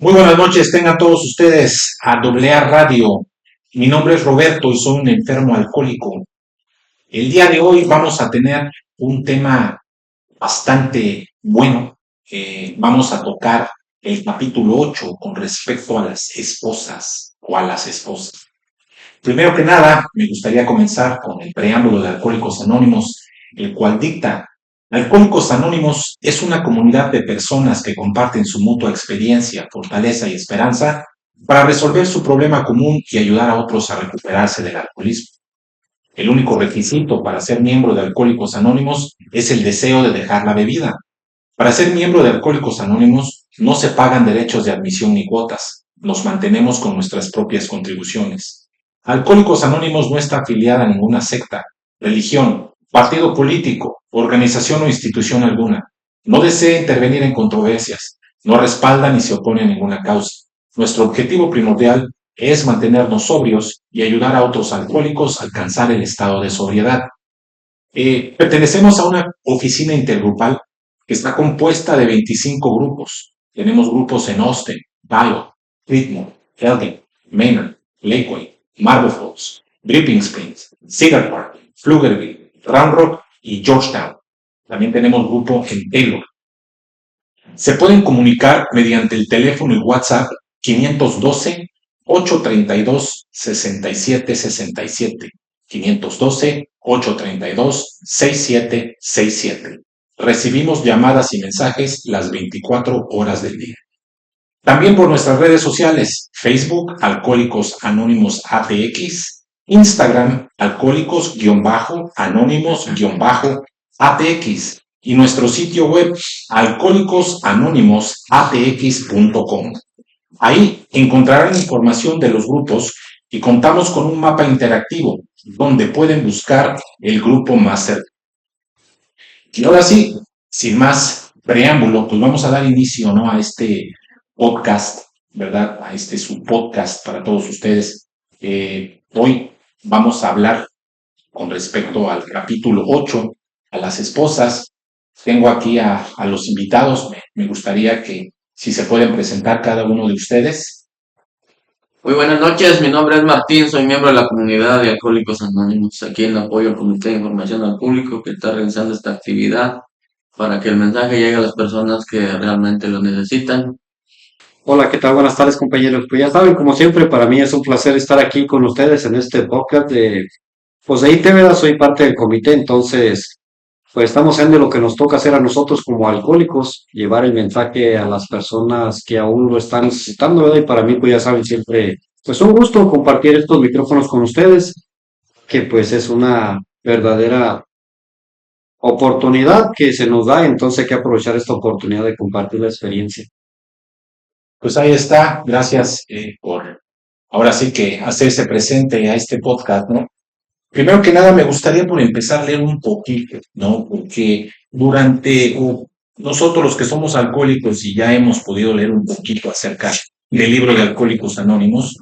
Muy buenas noches, tengan todos ustedes a AA Radio. Mi nombre es Roberto y soy un enfermo alcohólico. El día de hoy vamos a tener un tema bastante bueno. Vamos a tocar el capítulo 8 con respecto a las esposas o a las esposas. Primero que nada, me gustaría comenzar con el preámbulo de Alcohólicos Anónimos, el cual dicta: Alcohólicos Anónimos es una comunidad de personas que comparten su mutua experiencia, fortaleza y esperanza para resolver su problema común y ayudar a otros a recuperarse del alcoholismo. El único requisito para ser miembro de Alcohólicos Anónimos es el deseo de dejar la bebida. Para ser miembro de Alcohólicos Anónimos no se pagan derechos de admisión ni cuotas. Nos mantenemos con nuestras propias contribuciones. Alcohólicos Anónimos no está afiliada a ninguna secta, religión, partido político, organización o institución alguna. No desea intervenir en controversias. No respalda ni se opone a ninguna causa. Nuestro objetivo primordial es mantenernos sobrios y ayudar a otros alcohólicos a alcanzar el estado de sobriedad. Pertenecemos a una oficina intergrupal que está compuesta de 25 grupos. Tenemos grupos en Austin, Dallas, Whitmore, Elgin, Maynard, Lakeway, Marble Falls, Dripping Springs, Cedar Park, Pflugerville, Round Rock y Georgetown. También tenemos grupo en Taylor. Se pueden comunicar mediante el teléfono y WhatsApp 512-832-6767. 512-832-6767. Recibimos llamadas y mensajes las 24 horas del día. También por nuestras redes sociales: Facebook, Alcohólicos Anónimos ATX, Instagram, Alcohólicos-Anónimos-ATX, y nuestro sitio web, alcohólicosanónimosatx.com. Ahí encontrarán información de los grupos y contamos con un mapa interactivo donde pueden buscar el grupo más cercano. Y ahora sí, sin más preámbulo, pues vamos a dar inicio, ¿no?, a este podcast, ¿verdad? A este subpodcast para todos ustedes. Hoy vamos a hablar con respecto al capítulo 8, a las esposas. Tengo aquí a los invitados. Me gustaría que si se pueden presentar cada uno de ustedes. Muy buenas noches, mi nombre es Martín, soy miembro de la comunidad de Alcohólicos Anónimos, aquí en apoyo al Comité de Información al Público que está realizando esta actividad para que el mensaje llegue a las personas que realmente lo necesitan. Hola, ¿qué tal? Buenas tardes, compañeros. Pues ya saben, como siempre, para mí es un placer estar aquí con ustedes en este podcast pues de ITV. Soy parte del comité, entonces, pues estamos haciendo lo que nos toca hacer a nosotros como alcohólicos, llevar el mensaje a las personas que aún lo están necesitando, ¿verdad? Y para mí, pues ya saben, siempre, pues un gusto compartir estos micrófonos con ustedes, que pues es una verdadera oportunidad que se nos da, entonces hay que aprovechar esta oportunidad de compartir la experiencia. Pues ahí está. Gracias por ahora sí que hacerse presente a este podcast, ¿no? Primero que nada, me gustaría por empezar a leer un poquito, ¿no? Porque nosotros los que somos alcohólicos y ya hemos podido leer un poquito acerca del libro de Alcohólicos Anónimos,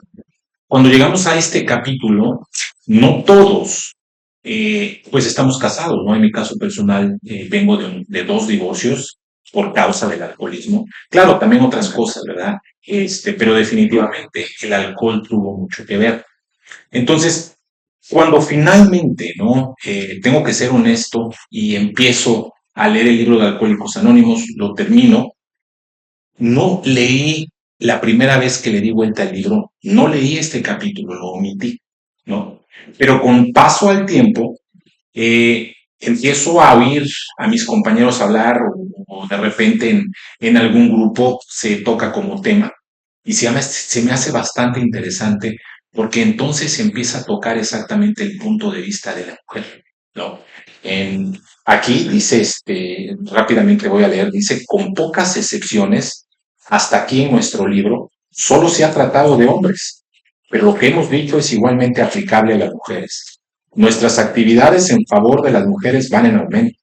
cuando llegamos a este capítulo, no todos, pues estamos casados, ¿no? En mi caso personal, vengo de 2 divorcios por causa del alcoholismo. Claro, también otras cosas, ¿verdad? Pero definitivamente el alcohol tuvo mucho que ver. Entonces, cuando finalmente, ¿no? Tengo que ser honesto y empiezo a leer el libro de Alcohólicos Anónimos, lo termino. No leí la primera vez que le di vuelta al libro, no leí este capítulo, lo omití, ¿no? Pero con paso al tiempo, empiezo a oír a mis compañeros hablar o de repente en algún grupo se toca como tema y se me hace bastante interesante porque entonces se empieza a tocar exactamente el punto de vista de la mujer, ¿no? Aquí dice, rápidamente voy a leer, dice: con pocas excepciones, hasta aquí en nuestro libro, solo se ha tratado de hombres, pero lo que hemos dicho es igualmente aplicable a las mujeres. Nuestras actividades en favor de las mujeres van en aumento.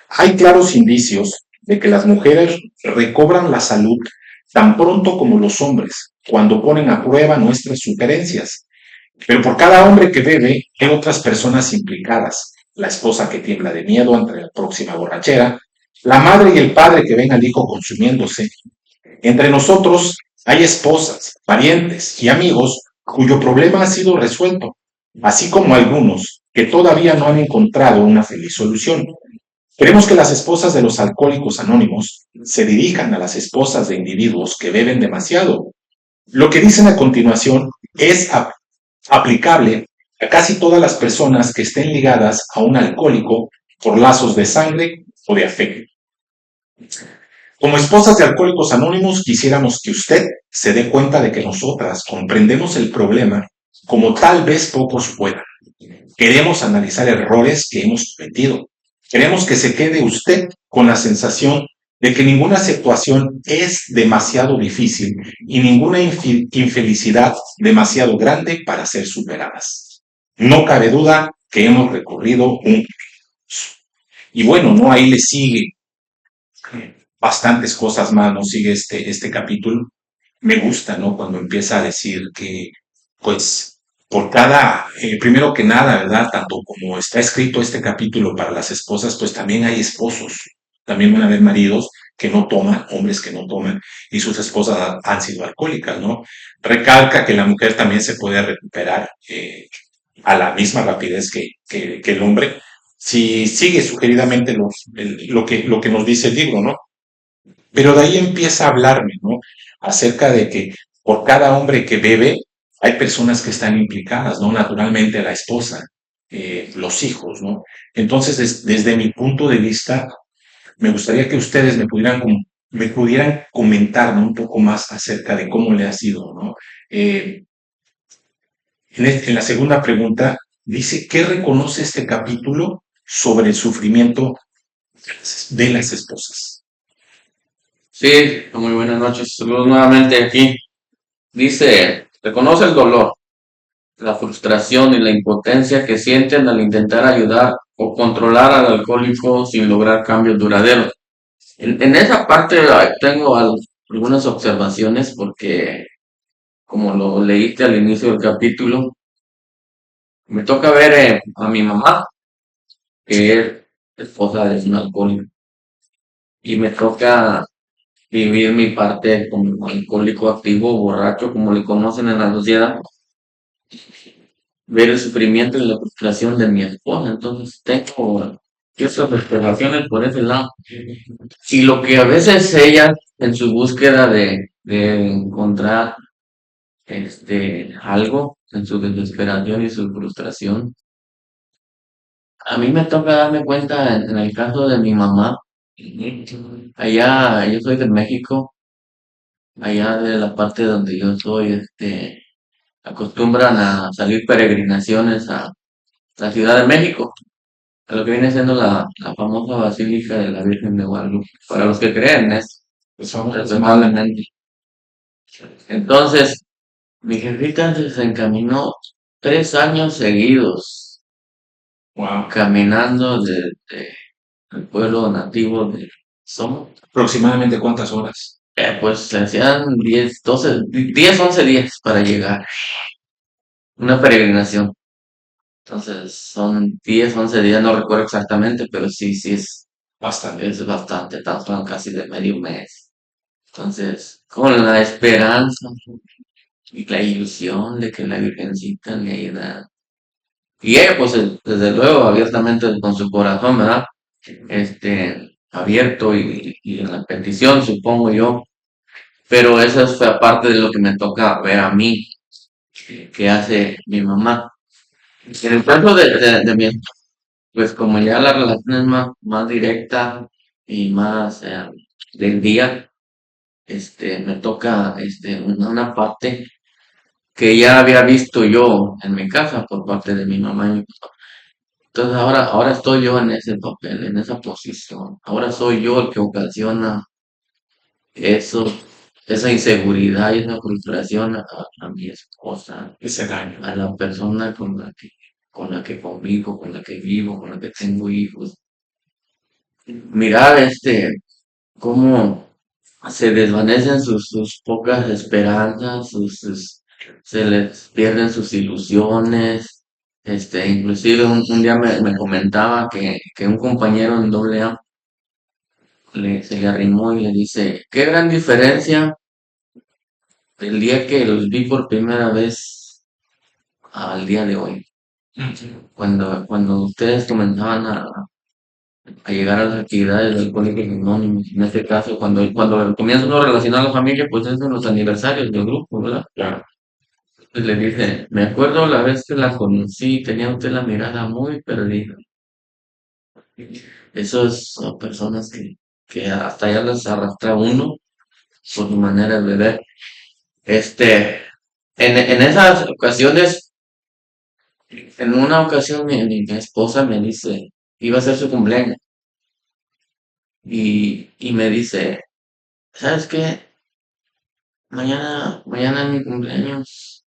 Hay claros indicios de que las mujeres recobran la salud tan pronto como los hombres, cuando ponen a prueba nuestras sugerencias. Pero por cada hombre que bebe, hay otras personas implicadas: la esposa que tiembla de miedo ante la próxima borrachera, la madre y el padre que ven al hijo consumiéndose. Entre nosotros Hay esposas, parientes y amigos cuyo problema ha sido resuelto, así como algunos que todavía no han encontrado una feliz solución. Queremos que las esposas de los alcohólicos anónimos se dirijan a las esposas de individuos que beben demasiado. Lo que dicen a continuación es aplicable a casi todas las personas que estén ligadas a un alcohólico por lazos de sangre o de afecto. Como esposas de alcohólicos anónimos, quisiéramos que usted se dé cuenta de que nosotras comprendemos el problema como tal vez pocos puedan. Queremos analizar errores que hemos cometido. Queremos que se quede usted con la sensación de que ninguna situación es demasiado difícil y ninguna infelicidad demasiado grande para ser superadas. No cabe duda que hemos recorrido un... Y bueno, ¿no? Ahí le sigue bastantes cosas más, ¿no? Sigue este capítulo. Me gusta, ¿no? Cuando empieza a decir que, pues, por cada, primero que nada, ¿verdad? Tanto como está escrito este capítulo para las esposas, pues también hay esposos, también van a haber maridos que no toman, hombres que no toman, y sus esposas han sido alcohólicas, ¿no? Recalca que la mujer también se puede recuperar a la misma rapidez que el hombre, si sigue sugeridamente lo que nos dice el libro, ¿no? Pero de ahí empieza a hablarme, ¿no? Acerca de que por cada hombre que bebe, hay personas que están implicadas, ¿no? Naturalmente la esposa, los hijos, ¿no? Entonces, desde mi punto de vista, me gustaría que ustedes me pudieran comentar, ¿no? Un poco más acerca de cómo le ha sido, ¿no? En la segunda pregunta, dice, ¿qué reconoce este capítulo sobre el sufrimiento de las esposas? Sí, muy buenas noches. Saludos nuevamente aquí. Dice, reconoce el dolor, la frustración y la impotencia que sienten al intentar ayudar o controlar al alcohólico sin lograr cambios duraderos. En esa parte tengo algunas observaciones porque, como lo leíste al inicio del capítulo, me toca ver a mi mamá, que es esposa de un alcohólico, y me toca vivir mi parte como alcohólico activo, borracho, como le conocen en la sociedad, ver el sufrimiento y la frustración de mi esposa. Entonces tengo ciertas observaciones por ese lado. Y lo que a veces ella, en su búsqueda de encontrar algo, en su desesperación y su frustración, a mí me toca darme cuenta en el caso de mi mamá. Allá, yo soy de México, allá de la parte donde yo soy, acostumbran a salir peregrinaciones a la Ciudad de México, a lo que viene siendo la famosa Basílica de la Virgen de Guadalupe, para los que creen, es razonablemente. Entonces, mi jefita se encaminó 3 años seguidos, Wow. caminando desde el pueblo nativo de Somo. ¿Aproximadamente cuántas horas? Pues se hacían 10, 12, 10, 11 días para llegar, una peregrinación. Entonces son 10, 11 días, no recuerdo exactamente, pero sí, sí Bastante. es bastante, estamos casi de medio mes. Entonces, con la esperanza y la ilusión de que la Virgencita le ayuda. Y ella, pues, desde luego, abiertamente con su corazón, ¿verdad? Abierto y en la petición, supongo yo. Pero eso fue aparte de lo que me toca ver a mí, que hace mi mamá. En el caso de mi pues como ya la relación es más directa y más del día, me toca una parte que ya había visto yo en mi casa por parte de mi mamá y mi papá. Entonces ahora estoy yo en ese papel, en esa posición. Ahora soy yo el que ocasiona eso, esa inseguridad y esa frustración a mi esposa, Ese daño. a la persona con la que convivo, con la que vivo, con la que tengo hijos. Mirar cómo se desvanecen sus pocas esperanzas, se les pierden sus ilusiones. Inclusive un día me comentaba que un compañero en doble A se le arrimó y le dice, qué gran diferencia el día que los vi por primera vez al día de hoy. Cuando ustedes comenzaban a llegar a las actividades del Alcohólicos Anónimos, en este caso, cuando comienza uno a relacionar a la familia, pues es en los aniversarios del grupo, ¿verdad? Claro. Pues le dije, me acuerdo la vez que la conocí, tenía usted la mirada muy perdida. Esos son personas que hasta ya las arrastra uno por su manera de ver. Este, en esas ocasiones, en una ocasión mi esposa me dice, iba a ser su cumpleaños, y me dice, ¿sabes qué? Mañana es mi cumpleaños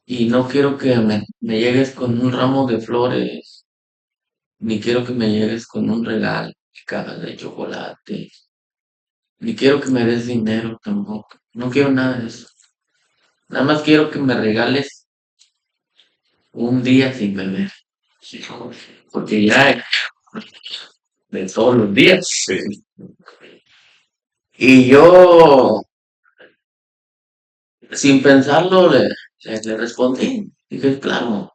y no quiero que me llegues con un ramo de flores, ni quiero que me llegues con un regalo, cajas de chocolate, ni quiero que me des dinero tampoco. No quiero nada de eso. Nada más quiero que me regales un día sin beber. Porque ya de todos los días. Sí. Y yo, sin pensarlo, le respondí. Dije, claro,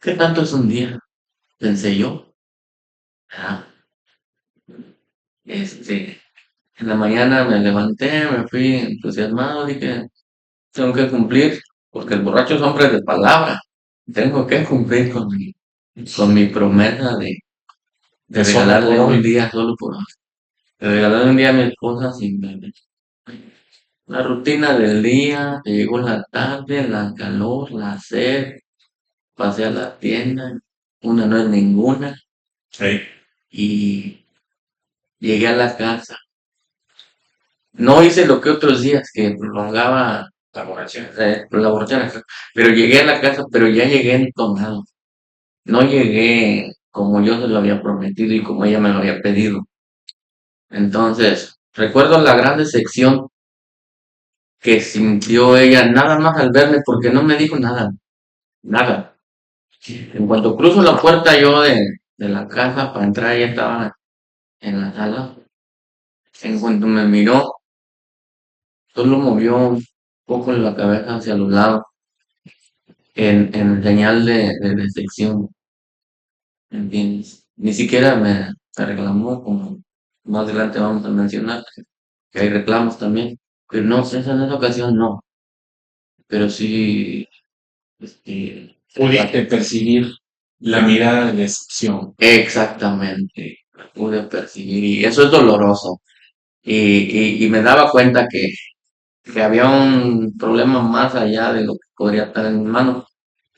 ¿qué tanto es un día? Pensé yo. Ah, este, en la mañana me levanté, me fui entusiasmado, dije, tengo que cumplir, porque el borracho es hombre de palabra. Tengo que cumplir con mi promesa de Solo regalarle por un hoy. día solo por hoy. De regalarle un día a mi esposa sin beber. La rutina del día, llegó la tarde, la calor, la sed, pasé a la tienda, una no es ninguna, Sí. y llegué a la casa. No hice lo que otros días, que prolongaba La borrachera. la borrachera, pero llegué a la casa, pero ya llegué entonado. No llegué como yo se lo había prometido y como ella me lo había pedido. Entonces, recuerdo la gran decepción que sintió ella nada más al verme porque no me dijo nada, nada. En cuanto cruzo la puerta yo de la casa para entrar, ella estaba en la sala. En cuanto me miró, solo movió un poco la cabeza hacia los lados en señal de decepción, ¿entiendes? Ni siquiera me reclamó, como más adelante vamos a mencionar, que hay reclamos también, pero no, en esa ocasión no, pero sí, este, Pudiste percibir la mirada de decepción. exactamente, la pude percibir y eso es doloroso. Y me daba cuenta que había un problema más allá de lo que podría estar en mi mano,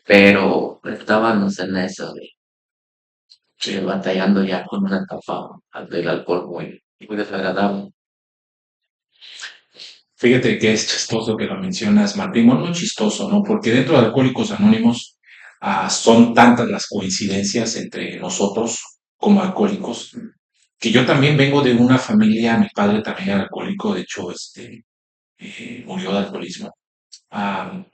pero estábamos en eso de batallando ya con una etapa del alcohol muy desagradable. Fíjate que es chistoso que lo mencionas, Martín. Bueno, no chistoso, ¿no? Porque dentro de Alcohólicos Anónimos son tantas las coincidencias entre nosotros como alcohólicos, que yo también vengo de una familia, mi padre también era alcohólico, de hecho, murió de alcoholismo. Ah,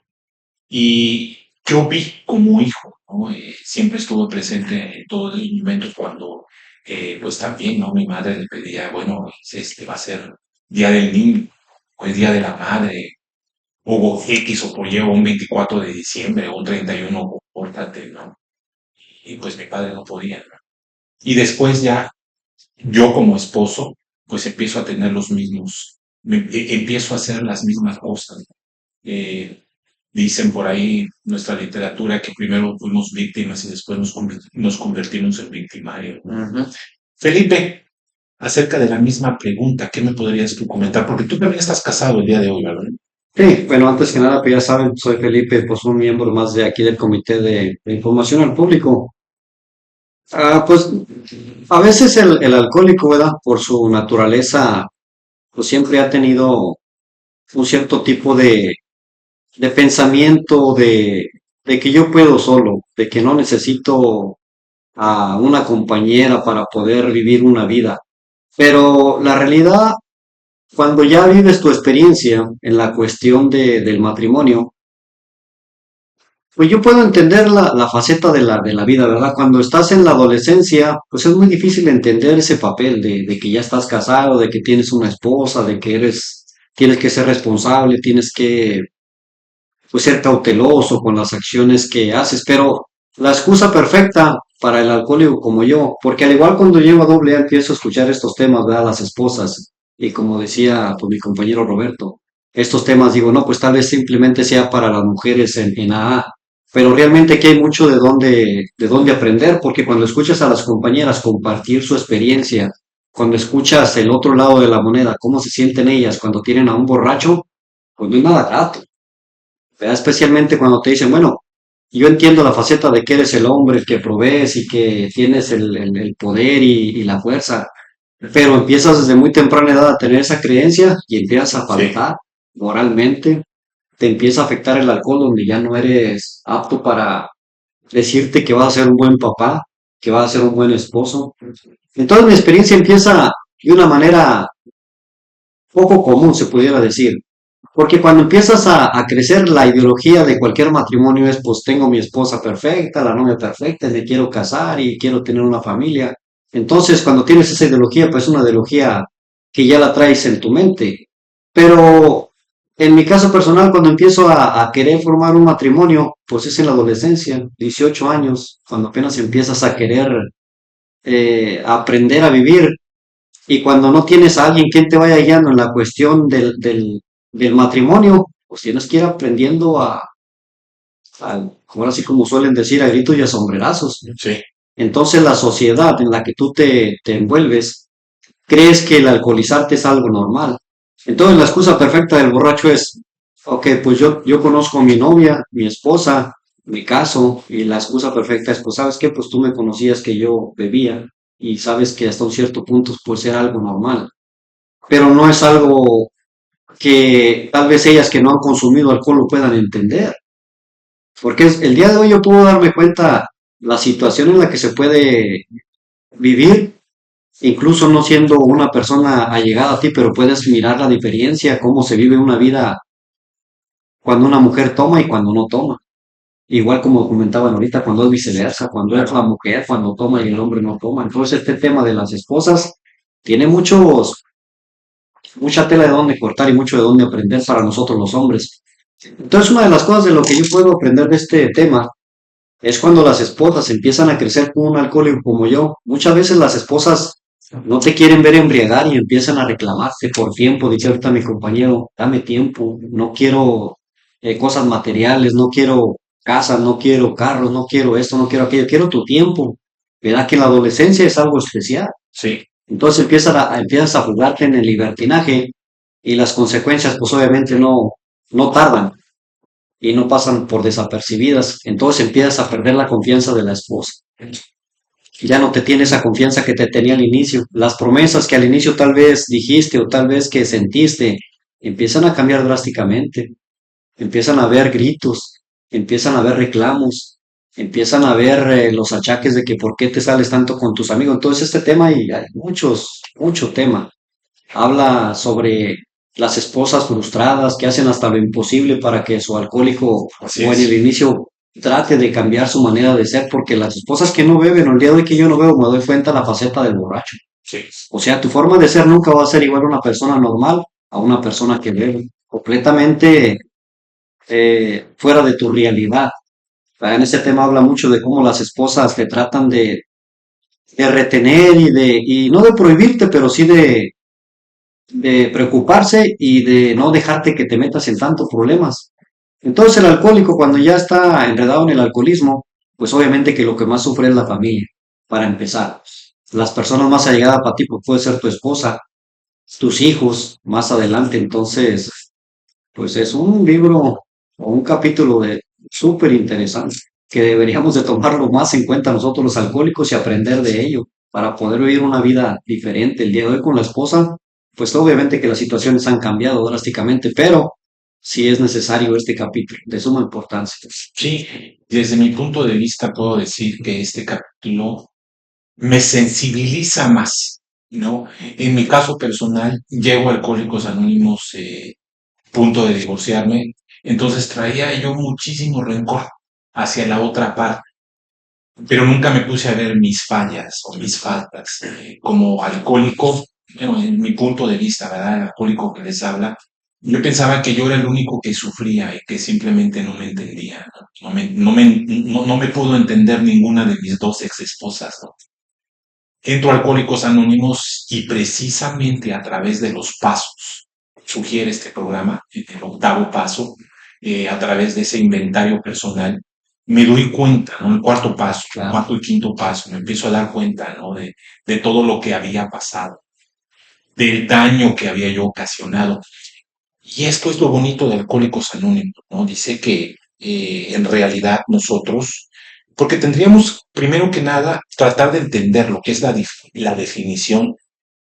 y yo vi como hijo, ¿no? Siempre estuve presente en todos los momentos cuando, pues también, ¿no? Mi madre le pedía, bueno, va a ser Día del Niño, o el Día de la Madre, hubo X o por Y, o un 24 de diciembre, o un 31, pórtate, ¿no? Y pues mi padre no podía, ¿no? Y después ya, yo como esposo, pues empiezo a tener los mismos, empiezo a hacer las mismas cosas, ¿no? Dicen por ahí nuestra literatura que primero fuimos víctimas y después nos convertimos en victimarios. Ujú. Felipe, acerca de la misma pregunta, ¿qué me podrías tú comentar? Porque tú también estás casado el día de hoy, ¿verdad? Sí, bueno, antes que nada, pues ya saben, soy Felipe, pues un miembro más de aquí del Comité de Información al Público. Pues a veces el alcohólico, ¿verdad? Por su naturaleza, pues siempre ha tenido un cierto tipo de pensamiento de que yo puedo solo, de que no necesito a una compañera para poder vivir una vida. Pero la realidad, cuando ya vives tu experiencia en la cuestión del matrimonio, pues yo puedo entender la faceta de la vida, ¿verdad? Cuando estás en la adolescencia, pues es muy difícil entender ese papel de que ya estás casado, de que tienes una esposa, de que eres tienes que ser responsable, tienes que pues ser cauteloso con las acciones que haces, pero la excusa perfecta para el alcohólico como yo, porque al igual cuando llego a doble A empiezo a escuchar estos temas, ¿verdad? Las esposas, y como decía pues, mi compañero Roberto, estos temas digo, no, pues tal vez simplemente sea para las mujeres en AA, pero realmente que hay mucho de dónde aprender, porque cuando escuchas a las compañeras compartir su experiencia, cuando escuchas el otro lado de la moneda, cómo se sienten ellas cuando tienen a un borracho, pues no es nada grato. ¿Verdad? Especialmente cuando te dicen, bueno, yo entiendo la faceta de que eres el hombre, el que provees y que tienes el poder y la fuerza, pero empiezas desde muy temprana edad a tener esa creencia y empiezas a Sí, faltar moralmente, te empieza a afectar el alcohol donde ya no eres apto para decirte que vas a ser un buen papá, que vas a ser un buen esposo. Entonces mi experiencia empieza de una manera poco común, se pudiera decir. Porque cuando empiezas a crecer, la ideología de cualquier matrimonio es, pues tengo mi esposa perfecta, la novia perfecta, me quiero casar y quiero tener una familia. Entonces, cuando tienes esa ideología, pues es una ideología que ya la traes en tu mente. Pero en mi caso personal, cuando empiezo a querer formar un matrimonio, pues es en la adolescencia, 18 años, cuando apenas empiezas a querer aprender a vivir y cuando no tienes a alguien quien te vaya guiando en la cuestión del matrimonio, pues tienes que ir aprendiendo ahora sí como suelen decir, a gritos y a sombrerazos. sí, Entonces la sociedad en la que tú te envuelves, crees que el alcoholizarte es algo normal. Entonces la excusa perfecta del borracho es, ok, pues yo conozco a mi novia, mi esposa, mi caso, y la excusa perfecta es, pues sabes qué, pues tú me conocías que yo bebía y sabes que hasta un cierto punto puede ser algo normal, pero no es algo que tal vez ellas que no han consumido alcohol lo puedan entender. Porque el día de hoy yo puedo darme cuenta la situación en la que se puede vivir, incluso no siendo una persona allegada a ti, pero puedes mirar la diferencia, cómo se vive una vida cuando una mujer toma y cuando no toma. Igual como comentaban ahorita, cuando es viceversa, cuando es la mujer, cuando toma y el hombre no toma. Entonces este tema de las esposas tiene mucha tela de dónde cortar y mucho de dónde aprender para nosotros los hombres. Entonces, una de las cosas de lo que yo puedo aprender de este tema es cuando las esposas empiezan a crecer con un alcohólico como yo. Muchas veces las esposas no te quieren ver embriagar y empiezan a reclamarte por tiempo. Dice ahorita mi compañero, dame tiempo, no quiero cosas materiales, no quiero casas, no quiero carros, no quiero esto, no quiero aquello, quiero tu tiempo. Verá que la adolescencia es algo especial. sí, Entonces empiezas a jugarte en el libertinaje y las consecuencias pues obviamente no tardan y no pasan por desapercibidas. Entonces empiezas a perder la confianza de la esposa. Ya no te tiene esa confianza que te tenía al inicio. Las promesas que al inicio tal vez dijiste o tal vez que sentiste empiezan a cambiar drásticamente. Empiezan a haber gritos, empiezan a haber reclamos, empiezan a haber los achaques de que por qué te sales tanto con tus amigos. Entonces este tema y hay mucho tema. Habla sobre las esposas frustradas que hacen hasta lo imposible para que su alcohólico así o en el es. inicio trate de cambiar su manera de ser, porque las esposas que no beben, o el día de hoy que yo no bebo, me doy cuenta de la faceta del borracho. Sí, O sea, tu forma de ser nunca va a ser igual a una persona normal a una persona que bebe. Completamente fuera de tu realidad. En ese tema habla mucho de cómo las esposas te tratan de retener y no de prohibirte, pero sí de preocuparse y de no dejarte que te metas en tantos problemas. Entonces el alcohólico cuando ya está enredado en el alcoholismo, pues obviamente que lo que más sufre es la familia, para empezar. Las personas más allegadas para ti pues puede ser tu esposa, tus hijos, más adelante. Entonces, pues es un libro o un capítulo de súper interesante que deberíamos de tomarlo más en cuenta nosotros los alcohólicos y aprender de ello para poder vivir una vida diferente. El día de hoy con la esposa, pues obviamente que las situaciones han cambiado drásticamente, pero sí es necesario este capítulo de suma importancia. sí, desde mi punto de vista puedo decir que este capítulo me sensibiliza más, ¿no? En mi caso personal, llego a Alcohólicos Anónimos, punto de divorciarme, entonces traía yo muchísimo rencor hacia la otra parte, pero nunca me puse a ver mis fallas o mis faltas. Como alcohólico, bueno, en mi punto de vista, ¿verdad? El alcohólico que les habla, Yo pensaba que yo era el único que sufría y que simplemente no me entendía, ¿no? No me pudo entender ninguna de mis dos ex esposas, ¿no? Entro a Alcohólicos Anónimos y precisamente a través de los pasos, sugiere este programa, el octavo paso, a través de ese inventario personal, me doy cuenta, ¿no? El cuarto paso, el cuarto y quinto paso, me empiezo a dar cuenta, ¿no? De todo lo que había pasado, del daño que había yo ocasionado. Y esto es lo bonito de Alcohólicos Anónimos, ¿no? Dice que en realidad nosotros, porque tendríamos primero que nada tratar de entender lo que es la definición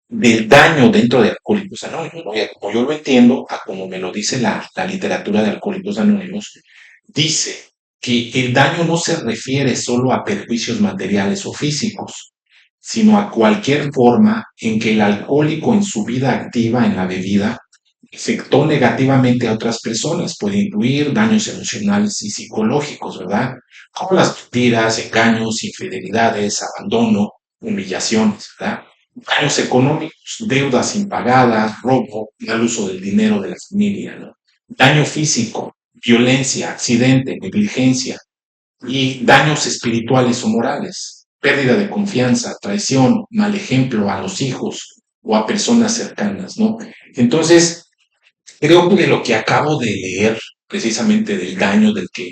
del daño dentro de Alcohólicos Anónimos, ¿no? Y como yo lo entiendo, a como me lo dice la literatura de Alcohólicos Anónimos, dice que el daño no se refiere solo a perjuicios materiales o físicos, sino a cualquier forma en que el alcohólico en su vida activa en la bebida afectó negativamente a otras personas. Puede incluir daños emocionales y psicológicos, ¿verdad? Como las mentiras, engaños, infidelidades, abandono, humillaciones, ¿verdad? Daños económicos, deudas impagadas, robo, mal uso del dinero de la familia, ¿no? Daño físico, violencia, accidente, negligencia y daños espirituales o morales, pérdida de confianza, traición, mal ejemplo a los hijos o a personas cercanas, ¿no? Entonces, creo que de lo que acabo de leer, precisamente del daño del que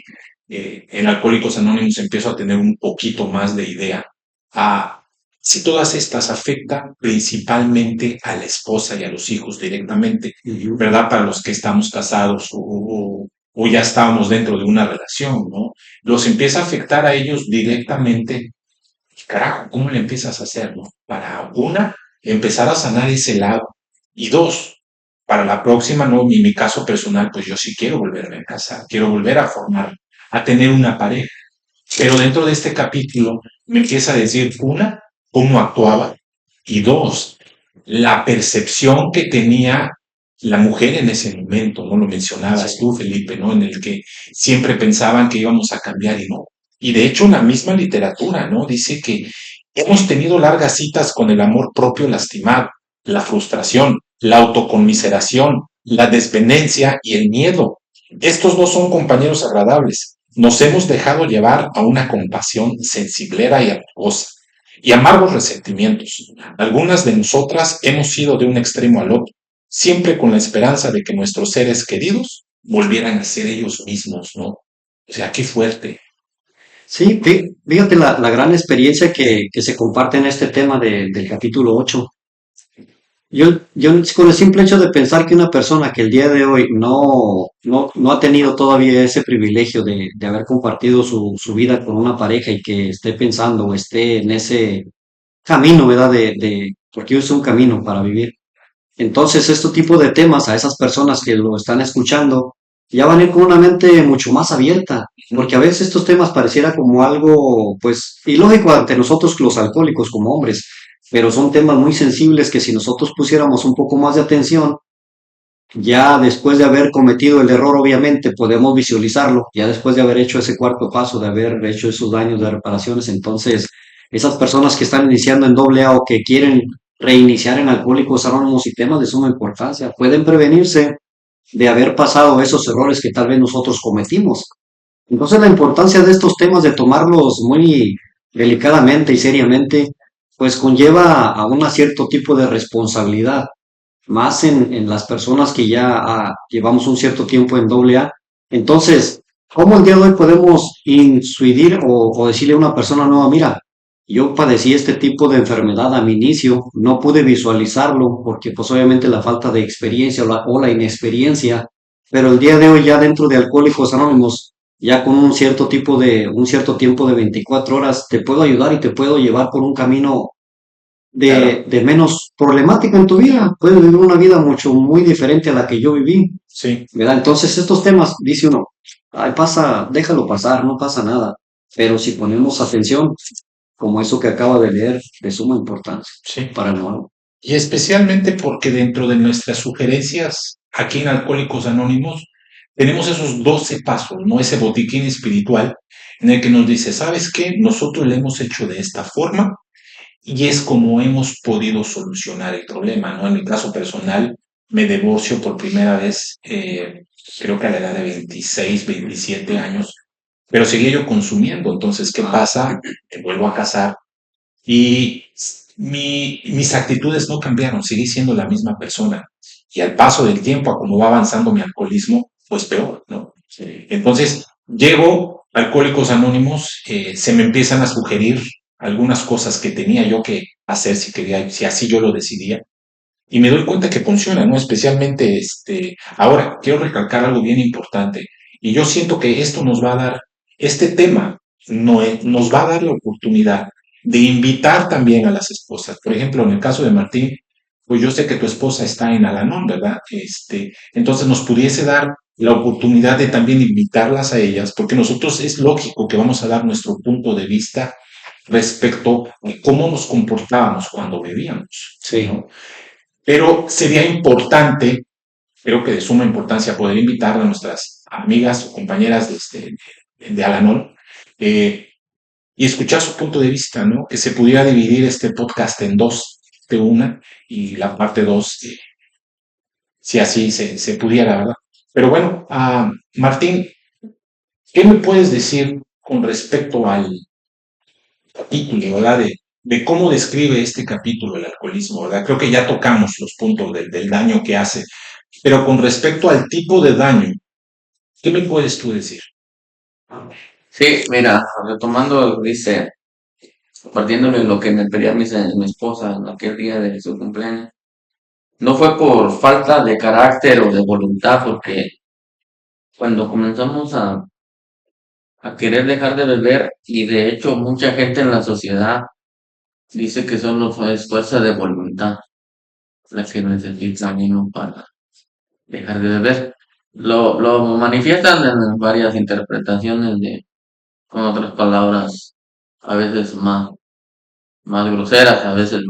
en Alcohólicos Anónimos empiezo a tener un poquito más de idea, a si todas estas afectan principalmente a la esposa y a los hijos directamente, ¿verdad? Para los que estamos casados o ya estábamos dentro de una relación, ¿no? Los empieza a afectar a ellos directamente. Carajo, ¿cómo le empiezas a hacer, no? Para una, empezar a sanar ese lado. Y dos, para la próxima, no, en mi caso personal, pues yo sí quiero volverme a casar, quiero volver a formar, a tener una pareja. Pero dentro de este capítulo me empieza a decir, una, cómo actuaba, y dos, la percepción que tenía la mujer en ese momento, ¿no? Lo mencionabas tú, Felipe, ¿no? En el que siempre pensaban que íbamos a cambiar y no. Y de hecho, la misma literatura, ¿no? Dice que hemos tenido largas citas con el amor propio lastimado, la frustración, la autoconmiseración, la desvenencia y el miedo. Estos no son compañeros agradables. Nos hemos dejado llevar a una compasión sensiblera y amargosa y amargos resentimientos. Algunas de nosotras hemos ido de un extremo al otro, siempre con la esperanza de que nuestros seres queridos volvieran a ser ellos mismos, ¿no? O sea, qué fuerte. Sí, fíjate la gran experiencia que se comparte en este tema del capítulo 8. Yo con el simple hecho de pensar que una persona que el día de hoy no ha tenido todavía ese privilegio de haber compartido su vida con una pareja y que esté pensando o esté en ese camino, ¿verdad? Porque es un camino para vivir. Entonces, este tipo de temas a esas personas que lo están escuchando ya van a ir con una mente mucho más abierta, porque a veces estos temas pareciera como algo, pues, ilógico ante nosotros los alcohólicos como hombres, pero son temas muy sensibles que si nosotros pusiéramos un poco más de atención, ya después de haber cometido el error, obviamente, podemos visualizarlo, ya después de haber hecho ese cuarto paso, de haber hecho esos daños de reparaciones, entonces, esas personas que están iniciando en doble A o que quieren reiniciar en Alcohólicos Anónimos y temas de suma importancia, pueden prevenirse de haber pasado esos errores que tal vez nosotros cometimos. Entonces, la importancia de estos temas, de tomarlos muy delicadamente y seriamente, pues conlleva a un cierto tipo de responsabilidad más en las personas que ya llevamos un cierto tiempo en doble A. Entonces, ¿cómo el día de hoy podemos incidir o decirle a una persona nueva, mira, yo padecí este tipo de enfermedad a mi inicio, no pude visualizarlo porque pues obviamente la falta de experiencia o la inexperiencia, pero el día de hoy ya dentro de Alcohólicos Anónimos, ya con un cierto tiempo de 24 horas, te puedo ayudar y te puedo llevar por un camino Claro, de menos problemática en tu vida. Puedes vivir una vida mucho, muy diferente a la que yo viví, sí. ¿verdad? Entonces, estos temas, dice uno, ay, pasa, déjalo pasar, no pasa nada. Pero si ponemos atención, como eso que acaba de leer, de suma importancia Sí. para el nuevo. Y especialmente porque dentro de nuestras sugerencias aquí en Alcohólicos Anónimos tenemos esos 12 pasos, ¿no? Ese botiquín espiritual en el que nos dice, ¿sabes qué? Nosotros lo hemos hecho de esta forma y es como hemos podido solucionar el problema, ¿no? En mi caso personal, me divorcio por primera vez, creo que a la edad de 26, 27 años, pero seguía yo consumiendo. Entonces, ¿qué pasa? Me vuelvo a casar y mis actitudes no cambiaron, seguí siendo la misma persona. Y al paso del tiempo, a como va avanzando mi alcoholismo, pues peor, ¿no? Sí. Entonces, llego a Alcohólicos Anónimos, se me empiezan a sugerir algunas cosas que tenía yo que hacer si quería, si así yo lo decidía. Y me doy cuenta que funciona, ¿no? Especialmente, ahora, quiero recalcar algo bien importante. Y yo siento que esto nos va a dar, este tema nos va a dar la oportunidad de invitar también a las esposas. Por ejemplo, en el caso de Martín, pues yo sé que tu esposa está en Alanón, ¿verdad? Entonces nos pudiese dar la oportunidad de también invitarlas a ellas, porque nosotros es lógico que vamos a dar nuestro punto de vista respecto a cómo nos comportábamos cuando bebíamos, Sí. ¿no? Pero sería importante, creo que de suma importancia, poder invitar a nuestras amigas o compañeras de Alanón, eh, y escuchar su punto de vista, ¿no? Que se pudiera dividir este podcast en dos, de una, y la parte dos, si así se pudiera, ¿verdad? Pero bueno, Martín, ¿qué me puedes decir con respecto al capítulo, ¿verdad? De cómo describe este capítulo el alcoholismo, ¿verdad? Creo que ya tocamos los puntos del daño que hace, pero con respecto al tipo de daño, ¿qué me puedes tú decir? Sí, mira, retomando, dice, partiéndole lo que me pedía mi esposa en aquel día de su cumpleaños. No fue por falta de carácter o de voluntad, porque cuando comenzamos a querer dejar de beber, y de hecho mucha gente en la sociedad dice que solo es fuerza de voluntad la que necesita uno para dejar de beber. Lo manifiestan en varias interpretaciones con otras palabras, a veces más groseras, a veces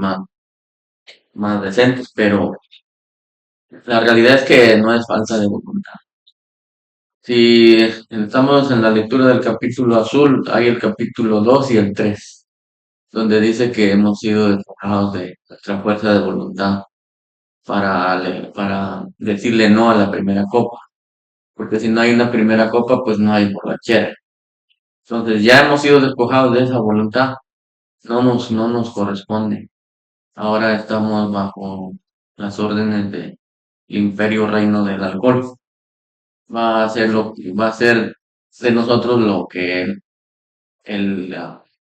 más decentes, pero la realidad es que no es falta de voluntad. Si estamos en la lectura del capítulo azul, hay el capítulo 2 y el 3, donde dice que hemos sido despojados de nuestra fuerza de voluntad para decirle no a la primera copa, porque si no hay una primera copa, pues no hay borrachera. Entonces ya hemos sido despojados de esa voluntad, no nos corresponde. Ahora estamos bajo las órdenes del imperio reino del alcohol. Va a ser de nosotros lo que él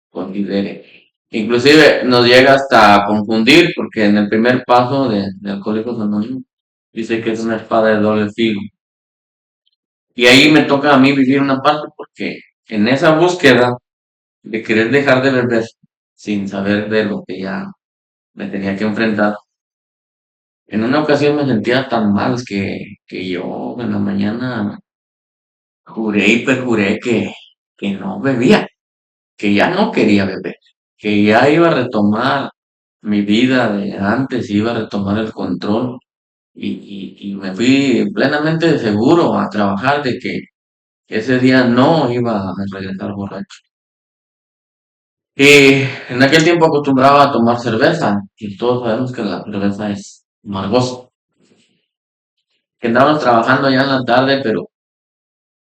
considere. Inclusive nos llega hasta a confundir, porque en el primer paso de Alcohólicos Anónimos dice que es una espada de doble filo. Y ahí me toca a mí vivir una parte, porque en esa búsqueda de querer dejar de beber sin saber de lo que ya me tenía que enfrentar, en una ocasión me sentía tan mal que yo en la mañana juré y perjuré que no bebía, que ya no quería beber, que ya iba a retomar mi vida de antes, iba a retomar el control, y me fui plenamente seguro a trabajar de que ese día no iba a regresar borracho. Y en aquel tiempo acostumbraba a tomar cerveza, y todos sabemos que la cerveza es amargosa. Que andábamos trabajando ya en la tarde, pero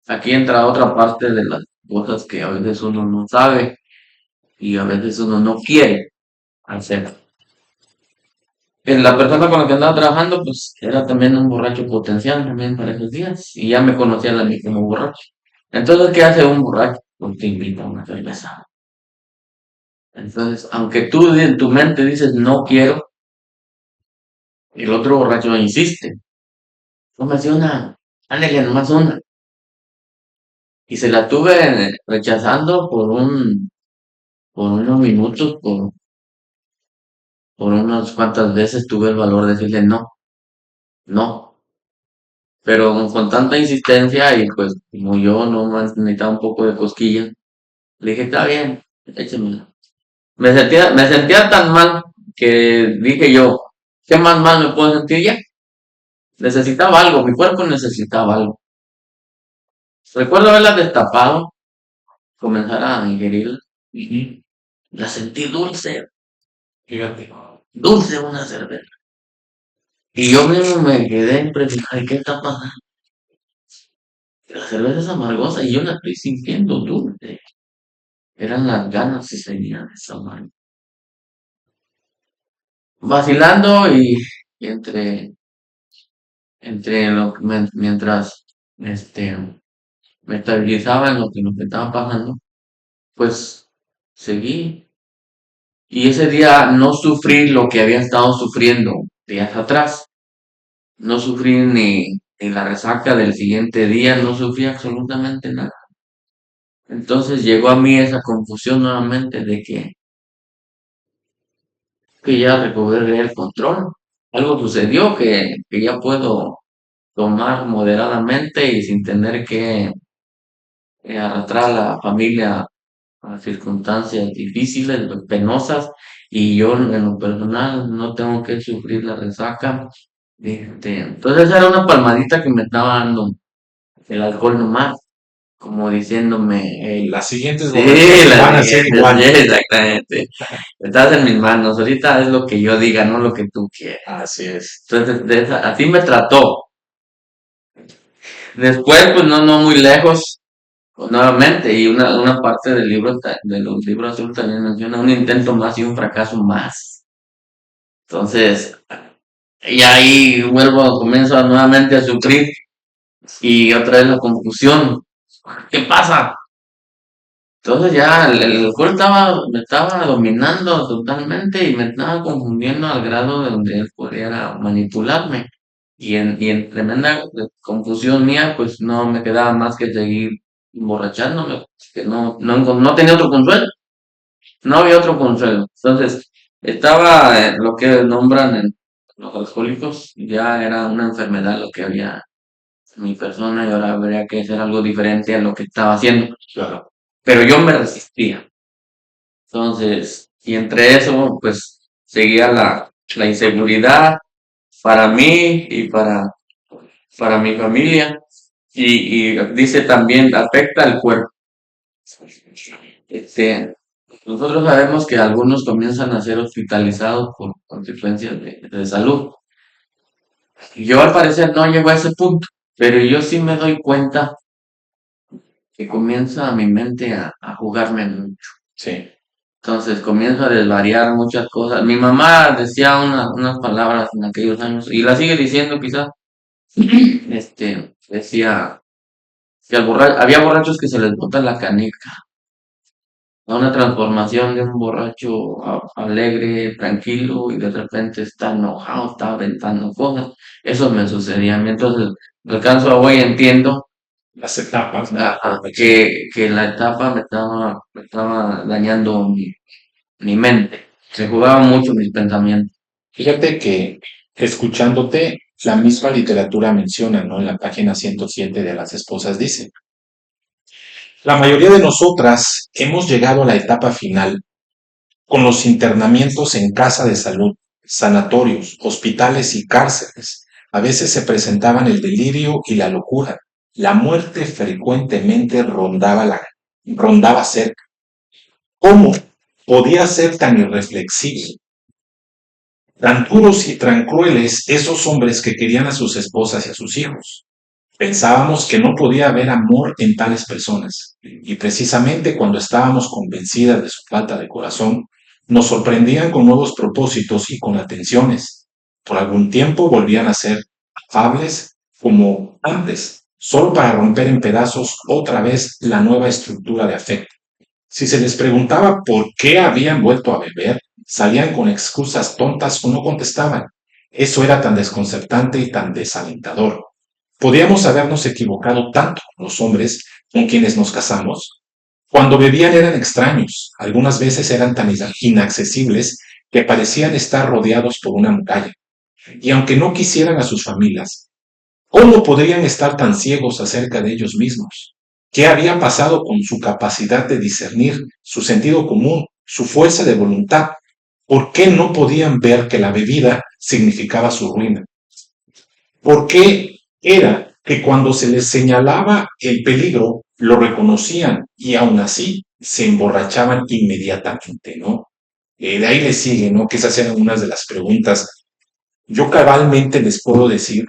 aquí entra otra parte de las cosas que a veces uno no sabe y a veces uno no quiere hacer. La persona con la que andaba trabajando, pues era también un borracho potencial también para esos días, y ya me conocía a mí como borracho. Entonces, ¿qué hace un borracho? Pues te invita a una cerveza. Entonces, aunque tú en tu mente dices no quiero, el otro borracho insiste. Tómase una, ándale nomás una. Y se la tuve rechazando por unos minutos, por unas cuantas veces tuve el valor de decirle no, no. Pero con tanta insistencia, y pues como yo no necesitaba un poco de cosquilla, le dije, está bien, échemela. Me sentía tan mal que dije yo, ¿qué más mal me puedo sentir ya? Necesitaba algo, mi cuerpo necesitaba algo. Recuerdo haberla destapado, comenzar a ingerirla. Ujú. La sentí dulce, Fíjate. dulce una cerveza. Y yo mismo me quedé impresionado, ¿qué está pasando? La cerveza es amargosa y yo la estoy sintiendo dulce. Eran las ganas que tenía de esa mano. Vacilando y entre mientras este, me estabilizaba en lo que estaba pasando, pues seguí. Y ese día no sufrí lo que había estado sufriendo días atrás. No sufrí ni la resaca del siguiente día, no sufrí absolutamente nada. Entonces llegó a mí esa confusión nuevamente de que ya recobré el control. Algo sucedió que ya puedo tomar moderadamente y sin tener que arrastrar a la familia a circunstancias difíciles, penosas, y yo en lo personal no tengo que sufrir la resaca. Entonces era una palmadita que me estaba dando el alcohol nomás, como diciéndome, hey, Las siguientes sí, borracheras la van a ser siguiente, sí, igual. exactamente. Estás en mis manos, ahorita es lo que yo diga, no lo que tú quieras. Así es. Entonces, así me trató. Después, pues no muy lejos, pues, nuevamente, y una parte del libro, de los libros azul también menciona un intento más y un fracaso más. Entonces, y ahí comienzo nuevamente a sufrir y otra vez la confusión. ¿Qué pasa? Entonces ya el alcohol me estaba dominando totalmente y me estaba confundiendo al grado de donde él pudiera manipularme. Y en tremenda confusión mía, pues no me quedaba más que seguir emborrachándome, que no tenía otro consuelo, no había otro consuelo. Entonces, estaba lo que nombran en los alcohólicos, ya era una enfermedad lo que había en mi persona y ahora habría que hacer algo diferente a lo que estaba haciendo. Claro. Pero yo me resistía. Entonces, y entre eso, pues seguía la inseguridad para mí y para mi familia. Y dice también, afecta al cuerpo. Este, nosotros sabemos que algunos comienzan a ser hospitalizados por consecuencias de salud. Yo al parecer no llego a ese punto, pero yo sí me doy cuenta que comienza mi mente a jugarme mucho. Sí. Entonces comienzo a desvariar muchas cosas. Mi mamá decía unas palabras en aquellos años, y la sigue diciendo quizás, decía que había borrachos que se les bota la canica, a una transformación de un borracho alegre, tranquilo, y de repente está enojado, está aventando cosas. Eso me sucedía a mí. Entonces, alcanzo a hoy entiendo Las etapas, ¿no? que la etapa me estaba dañando mi mente. Se jugaban mucho mis pensamientos. Fíjate que escuchándote, la misma literatura menciona, ¿no? En la página 107 de Las Esposas dice, la mayoría de nosotras hemos llegado a la etapa final con los internamientos en casa de salud, sanatorios, hospitales y cárceles. A veces se presentaban el delirio y la locura. La muerte frecuentemente rondaba cerca. ¿Cómo podía ser tan irreflexible? Tan duros y tan crueles esos hombres que querían a sus esposas y a sus hijos. Pensábamos que no podía haber amor en tales personas, y precisamente cuando estábamos convencidas de su falta de corazón, nos sorprendían con nuevos propósitos y con atenciones. Por algún tiempo volvían a ser afables como antes, solo para romper en pedazos otra vez la nueva estructura de afecto. Si se les preguntaba por qué habían vuelto a beber, salían con excusas tontas o no contestaban. Eso era tan desconcertante y tan desalentador. Podíamos habernos equivocado tanto los hombres con quienes nos casamos. Cuando bebían eran extraños, algunas veces eran tan inaccesibles que parecían estar rodeados por una muralla. Y aunque no quisieran a sus familias, ¿cómo podrían estar tan ciegos acerca de ellos mismos? ¿Qué había pasado con su capacidad de discernir, su sentido común, su fuerza de voluntad? ¿Por qué no podían ver que la bebida significaba su ruina? ¿Por qué era que cuando se les señalaba el peligro lo reconocían y aún así se emborrachaban inmediatamente, ¿no? De ahí le sigue, ¿no? Que esas eran unas de las preguntas yo cabalmente les puedo decir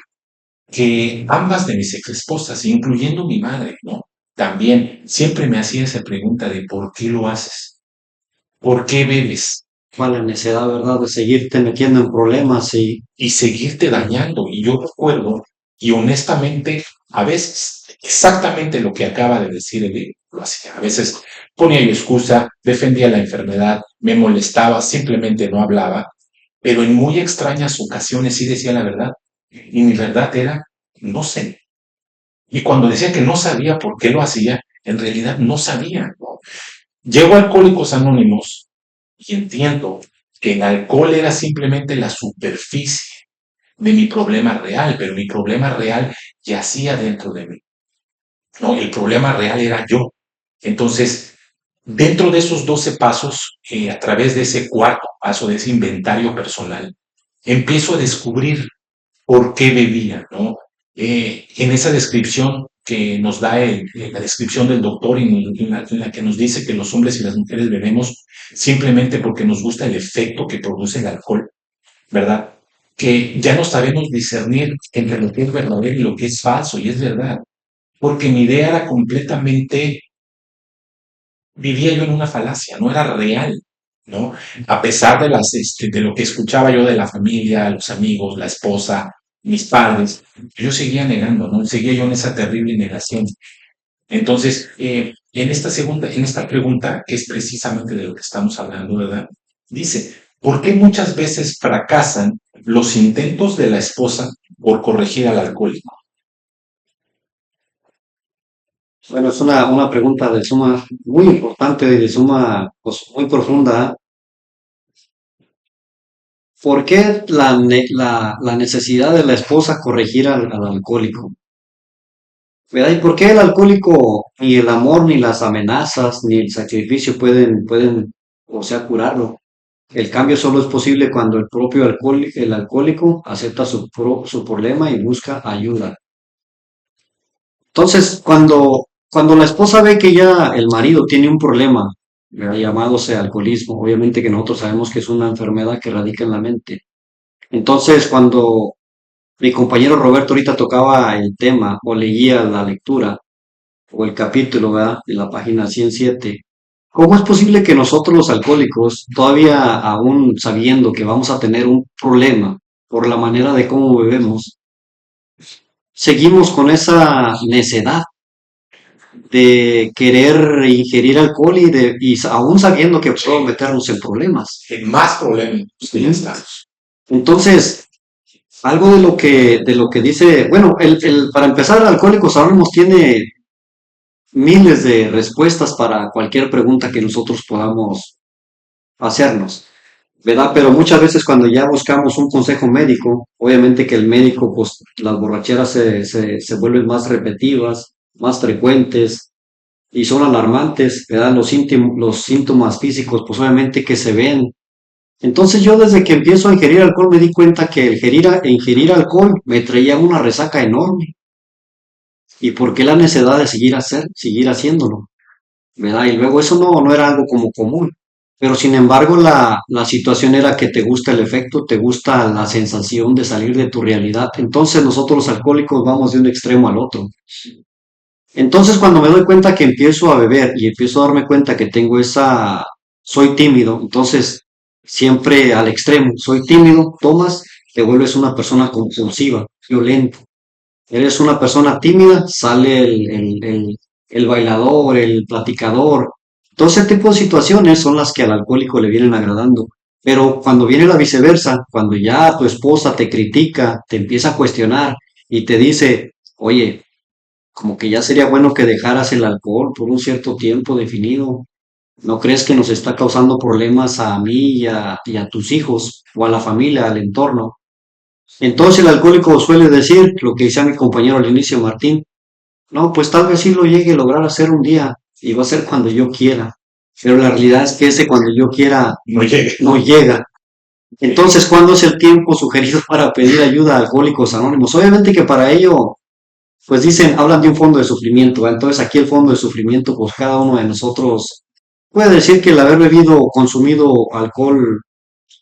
que ambas de mis ex esposas, incluyendo mi madre, ¿no? También siempre me hacía esa pregunta de ¿por qué lo haces? ¿Por qué bebes? ¿Cuál la necesidad, verdad, de seguirte metiendo en problemas Y seguirte dañando. Y yo recuerdo, y honestamente, a veces exactamente lo que acaba de decir él, lo hacía. A veces ponía yo excusa, defendía la enfermedad, me molestaba, simplemente no hablaba, pero en muy extrañas ocasiones sí decía la verdad. Y mi verdad era, no sé. Y cuando decía que no sabía por qué lo hacía, en realidad no sabía, ¿no? Llego a Alcohólicos Anónimos y entiendo que el alcohol era simplemente la superficie de mi problema real, pero mi problema real yacía dentro de mí, ¿no? El problema real era yo. Entonces, dentro de esos 12 pasos, a través de ese cuarto paso, de ese inventario personal, empiezo a descubrir por qué bebía, ¿no? En esa descripción que nos da la descripción del doctor en la que nos dice que los hombres y las mujeres bebemos simplemente porque nos gusta el efecto que produce el alcohol, ¿verdad? Que ya no sabemos discernir entre lo que es verdadero y lo que es falso, y es verdad, porque mi idea era completamente, vivía yo en una falacia, no era real, ¿no? A pesar de de lo que escuchaba yo de la familia, los amigos, la esposa, mis padres, yo seguía negando, ¿no? Seguía yo en esa terrible negación. Entonces, en esta pregunta, que es precisamente de lo que estamos hablando, ¿verdad? Dice, ¿por qué muchas veces fracasan los intentos de la esposa por corregir al alcohólico? bueno, es una pregunta de suma, muy importante y de suma, pues, muy profunda. ¿Por qué la necesidad de la esposa corregir al alcohólico? ¿Verdad? ¿Y por qué el alcohólico, ni el amor, ni las amenazas, ni el sacrificio pueden, o sea, curarlo? El cambio solo es posible cuando el alcohólico acepta su problema y busca ayuda. Entonces, cuando la esposa ve que ya el marido tiene un problema, ¿verdad? Llamado sea alcoholismo, obviamente que nosotros sabemos que es una enfermedad que radica en la mente. Entonces, cuando mi compañero Roberto ahorita tocaba el tema o leía la lectura o el capítulo, ¿verdad? De la página 107, ¿cómo es posible que nosotros los alcohólicos, todavía aún sabiendo que vamos a tener un problema por la manera de cómo bebemos, seguimos con esa necedad de querer ingerir alcohol y aún sabiendo que podemos meternos en problemas? En más problemas que ya estamos. Entonces, algo de lo que dice, bueno, para empezar, Alcohólicos Anónimos tiene miles de respuestas para cualquier pregunta que nosotros podamos hacernos, ¿verdad? Pero muchas veces cuando ya buscamos un consejo médico, obviamente que el médico, pues las borracheras se vuelven más repetitivas, más frecuentes y son alarmantes, ¿verdad? Los síntomas físicos, pues obviamente que se ven. Entonces yo desde que empiezo a ingerir alcohol me di cuenta que ingerir alcohol me traía una resaca enorme. ¿Y por qué la necesidad de seguir haciéndolo? ¿Verdad? Y luego eso no era algo como común. Pero sin embargo la situación era que te gusta el efecto, te gusta la sensación de salir de tu realidad. Entonces nosotros los alcohólicos vamos de un extremo al otro. Entonces cuando me doy cuenta que empiezo a beber y empiezo a darme cuenta que soy tímido, entonces siempre al extremo, soy tímido, tomas, te vuelves una persona compulsiva, violenta. Eres una persona tímida, sale el bailador, el platicador. Todo ese tipo de situaciones son las que al alcohólico le vienen agradando. Pero cuando viene la viceversa, cuando ya tu esposa te critica, te empieza a cuestionar y te dice, oye, como que ya sería bueno que dejaras el alcohol por un cierto tiempo definido. ¿No crees que nos está causando problemas a mí y a tus hijos o a la familia, al entorno? Entonces el alcohólico suele decir lo que decía mi compañero al inicio, Martín, no, pues tal vez sí lo llegue a lograr hacer un día y va a ser cuando yo quiera. Pero la realidad es que ese cuando yo quiera No llegue. no llega. Entonces, ¿cuándo es el tiempo sugerido para pedir ayuda a Alcohólicos Anónimos? Obviamente que para ello pues dicen, hablan de un fondo de sufrimiento, ¿va? Entonces aquí el fondo de sufrimiento, pues cada uno de nosotros puede decir que el haber bebido o consumido alcohol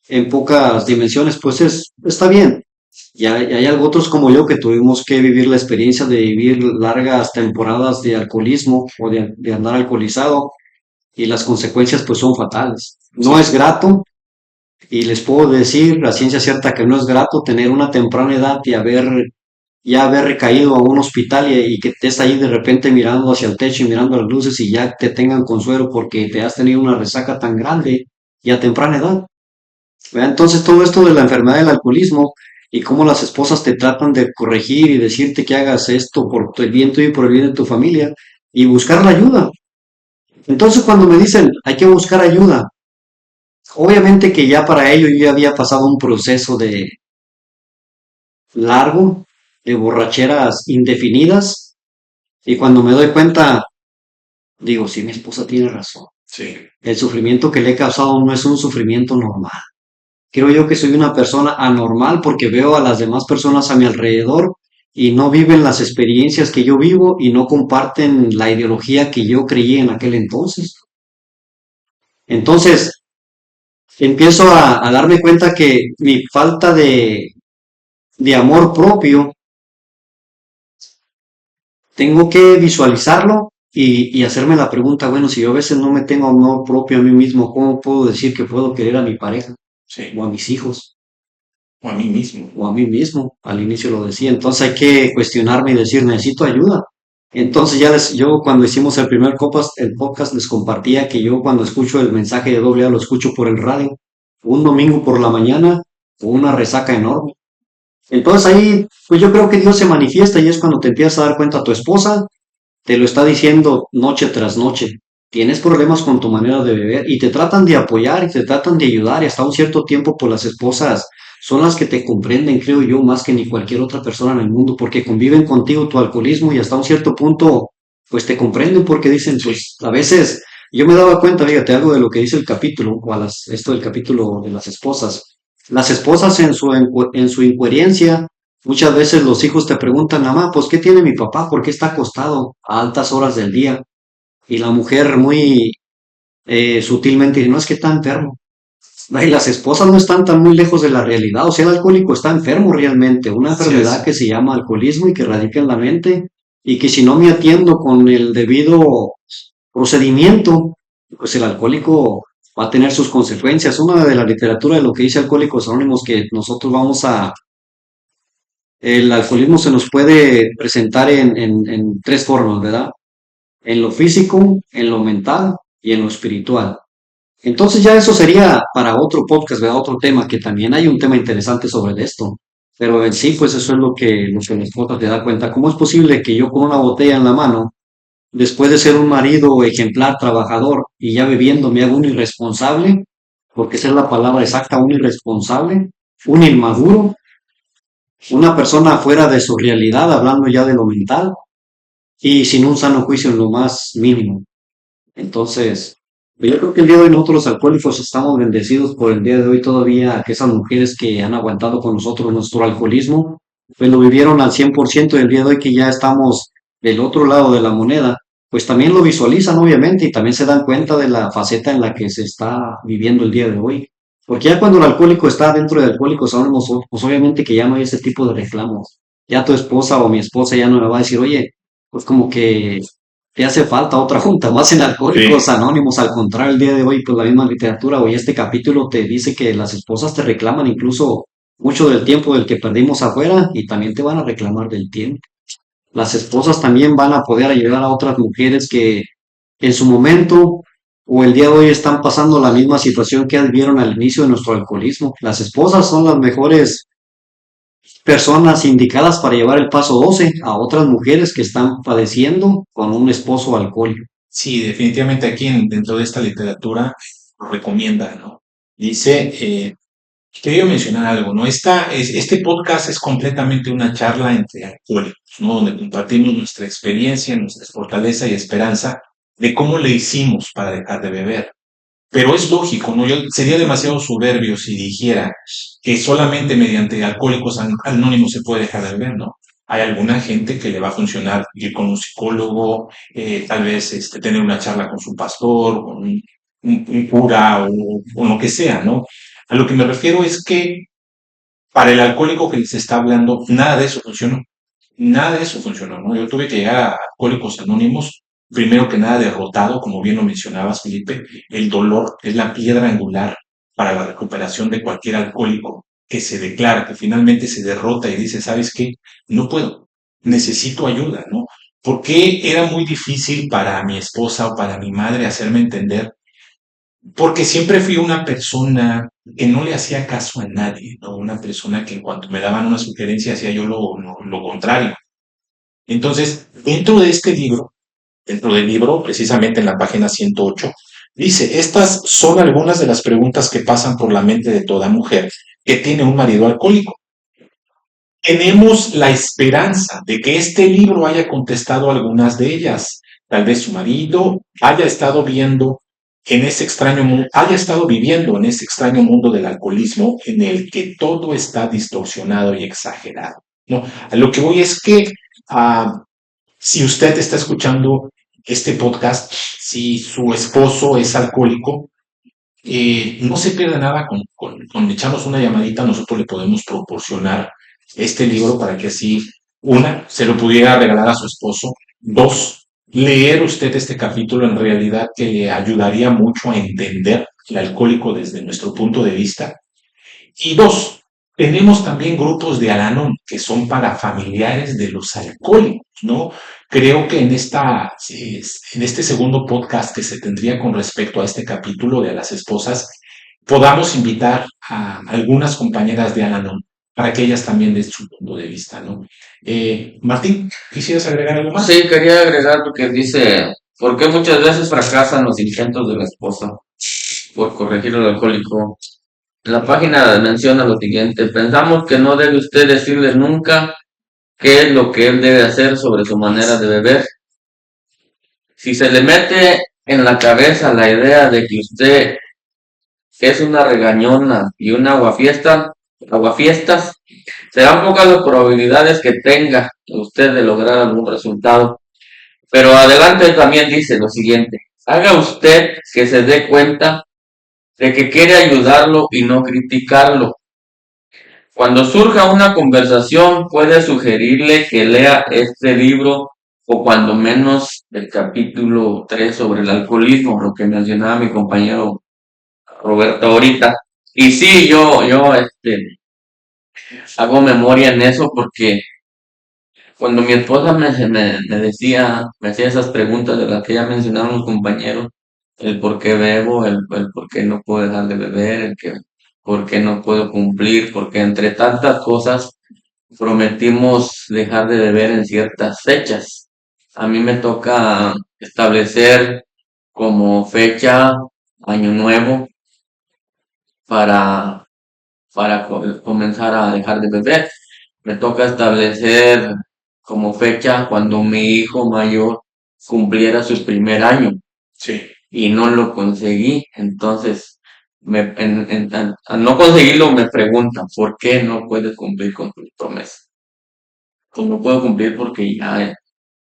en pocas dimensiones, pues está bien. Y hay algo otros como yo que tuvimos que vivir la experiencia de vivir largas temporadas de alcoholismo o de andar alcoholizado y las consecuencias pues son fatales. No Sí, es grato y les puedo decir a ciencia cierta que no es grato tener una temprana edad y ya haber recaído a un hospital y que estés ahí de repente mirando hacia el techo y mirando las luces y ya te tengan consuelo porque te has tenido una resaca tan grande y a temprana edad. ¿Verdad? Entonces todo esto de la enfermedad del alcoholismo y cómo las esposas te tratan de corregir y decirte que hagas esto por el bien tuyo y por el bien de tu familia y buscar la ayuda. Entonces cuando me dicen hay que buscar ayuda, obviamente que ya para ello yo ya había pasado un proceso de largo, de borracheras indefinidas y cuando me doy cuenta digo, sí, mi esposa tiene razón. sí. El sufrimiento que le he causado no es un sufrimiento normal. Creo yo que soy una persona anormal porque veo a las demás personas a mi alrededor y no viven las experiencias que yo vivo y no comparten la ideología que yo creí en aquel entonces. Entonces, empiezo a darme cuenta que mi falta de amor propio, tengo que visualizarlo y hacerme la pregunta, bueno, si yo a veces no me tengo amor propio a mí mismo, ¿cómo puedo decir que puedo querer a mi pareja Sí, o a mis hijos? o a mí mismo. O a mí mismo, al inicio lo decía, entonces hay que cuestionarme y decir, necesito ayuda. Entonces yo cuando hicimos el podcast les compartía que yo cuando escucho el mensaje de doble A lo escucho por el radio, un domingo por la mañana, con una resaca enorme. Entonces ahí, pues yo creo que Dios se manifiesta y es cuando te empiezas a dar cuenta tu esposa, te lo está diciendo noche tras noche. Tienes problemas con tu manera de beber y te tratan de apoyar y te tratan de ayudar y hasta un cierto tiempo pues las esposas son las que te comprenden, creo yo, más que ni cualquier otra persona en el mundo porque conviven contigo tu alcoholismo y hasta un cierto punto pues te comprenden porque dicen pues a veces yo me daba cuenta, fíjate, algo de lo que dice el capítulo o esto del capítulo de las esposas. Las esposas en su incoherencia. Muchas veces los hijos te preguntan, mamá, pues ¿qué tiene mi papá? ¿Por qué está acostado a altas horas del día? Y la mujer muy sutilmente dice, no es que está enfermo. Y las esposas no están tan muy lejos de la realidad. O sea, el alcohólico está enfermo realmente, una Así enfermedad es. que se llama alcoholismo y que radica en la mente y que si no me atiendo con el debido procedimiento, pues el alcohólico va a tener sus consecuencias. Una de la literatura de lo que dice Alcohólicos Anónimos que nosotros el alcoholismo se nos puede presentar en tres formas, ¿verdad? En lo físico, en lo mental y en lo espiritual. Entonces ya eso sería para otro podcast, ¿verdad? Otro tema, que también hay un tema interesante sobre esto. Pero en sí, pues eso es lo que mi esposa te da cuenta. ¿Cómo es posible que yo con una botella en la mano, después de ser un marido ejemplar, trabajador y ya bebiendo, me hago un irresponsable? Porque esa es la palabra exacta, un irresponsable, un inmaduro, una persona fuera de su realidad, hablando ya de lo mental, y sin un sano juicio en lo más mínimo. Entonces, yo creo que el día de hoy nosotros los alcohólicos estamos bendecidos por el día de hoy todavía que esas mujeres que han aguantado con nosotros nuestro alcoholismo, pues lo vivieron al 100% y el día de hoy que ya estamos del otro lado de la moneda, pues también lo visualizan obviamente y también se dan cuenta de la faceta en la que se está viviendo el día de hoy. Porque ya cuando el alcohólico está dentro de Alcohólicos Anónimos, pues obviamente que ya no hay ese tipo de reclamos. Ya tu esposa o mi esposa ya no me va a decir, oye, pues como que te hace falta otra junta más en Alcohólicos Sí, Anónimos. Al contrario, el día de hoy, pues la misma literatura, hoy este capítulo te dice que las esposas te reclaman incluso mucho del tiempo del que perdimos afuera y también te van a reclamar del tiempo. Las esposas también van a poder ayudar a otras mujeres que en su momento o el día de hoy están pasando la misma situación que vivieron al inicio de nuestro alcoholismo. Las esposas son las mejores personas indicadas para llevar el paso 12 a otras mujeres que están padeciendo con un esposo alcohólico. sí, definitivamente aquí dentro de esta literatura lo recomienda, ¿no? Dice, quería mencionar algo, ¿no? Este podcast es completamente una charla entre alcohólicos, ¿no? Donde compartimos nuestra experiencia, nuestra fortaleza y esperanza de cómo le hicimos para dejar de beber. Pero es lógico, ¿no? Yo sería demasiado soberbio si dijera que solamente mediante alcohólicos anónimos se puede dejar de beber, ¿no? Hay alguna gente que le va a funcionar ir con un psicólogo, tal vez tener una charla con su pastor, con un cura o lo que sea, ¿no? A lo que me refiero es que Para el alcohólico que les está hablando, nada de eso funcionó. Nada de eso funcionó, ¿no? Yo tuve que llegar a Alcohólicos Anónimos, primero que nada derrotado, como bien lo mencionabas, Felipe. El dolor es la piedra angular para la recuperación de cualquier alcohólico que se declara, que finalmente se derrota y dice, ¿sabes qué? No puedo, necesito ayuda, ¿no? ¿Por qué era muy difícil para mi esposa o para mi madre hacerme entender? Porque siempre fui una persona que no le hacía caso a nadie, ¿no? Una persona que cuando me daban una sugerencia hacía yo lo contrario. Entonces, dentro del libro, precisamente en la página 108, dice, estas son algunas de las preguntas que pasan por la mente de toda mujer que tiene un marido alcohólico. Tenemos la esperanza de que este libro haya contestado algunas de ellas. Tal vez su marido haya estado viendo en ese extraño mundo, haya estado viviendo en ese extraño mundo del alcoholismo en el que todo está distorsionado y exagerado. ¿No? A lo que voy es que si usted está escuchando este podcast, si su esposo es alcohólico, no se pierda nada con echarnos una llamadita, nosotros le podemos proporcionar este libro para que así, una, se lo pudiera regalar a su esposo, dos, leer usted este capítulo en realidad que le ayudaría mucho a entender el alcohólico desde nuestro punto de vista, y dos, tenemos también grupos de Al-Anon que son para familiares de los alcohólicos, ¿no? Creo que en este segundo podcast que se tendría con respecto a este capítulo de las esposas, podamos invitar a algunas compañeras de Al-Anon para que ellas también den su punto de vista, ¿no? Martín, ¿quisieras agregar algo más? Sí, quería agregar lo que dice, ¿por qué muchas veces fracasan los intentos de la esposa por corregir al alcohólico? La página menciona lo siguiente, pensamos que no debe usted decirle nunca qué es lo que él debe hacer sobre su manera de beber. Si se le mete en la cabeza la idea de que usted es una regañona y un aguafiestas, serán pocas las probabilidades que tenga usted de lograr algún resultado. Pero adelante también dice lo siguiente, haga usted que se dé cuenta de que quiere ayudarlo y no criticarlo. Cuando surja una conversación, puede sugerirle que lea este libro o cuando menos el capítulo 3 sobre el alcoholismo, lo que mencionaba mi compañero Roberto ahorita. Y sí, yo hago memoria en eso porque cuando mi esposa me hacía esas preguntas de las que ya mencionaron los compañeros, el por qué bebo, el por qué no puedo dejar de beber, por qué no puedo cumplir, porque entre tantas cosas prometimos dejar de beber en ciertas fechas. A mí me toca establecer como fecha Año Nuevo para, para comenzar a dejar de beber. Me toca establecer como fecha cuando mi hijo mayor cumpliera su primer año Sí. y no lo conseguí. Entonces, al no conseguirlo me preguntan, ¿por qué no puedes cumplir con tus promesas? Pues no puedo cumplir porque ya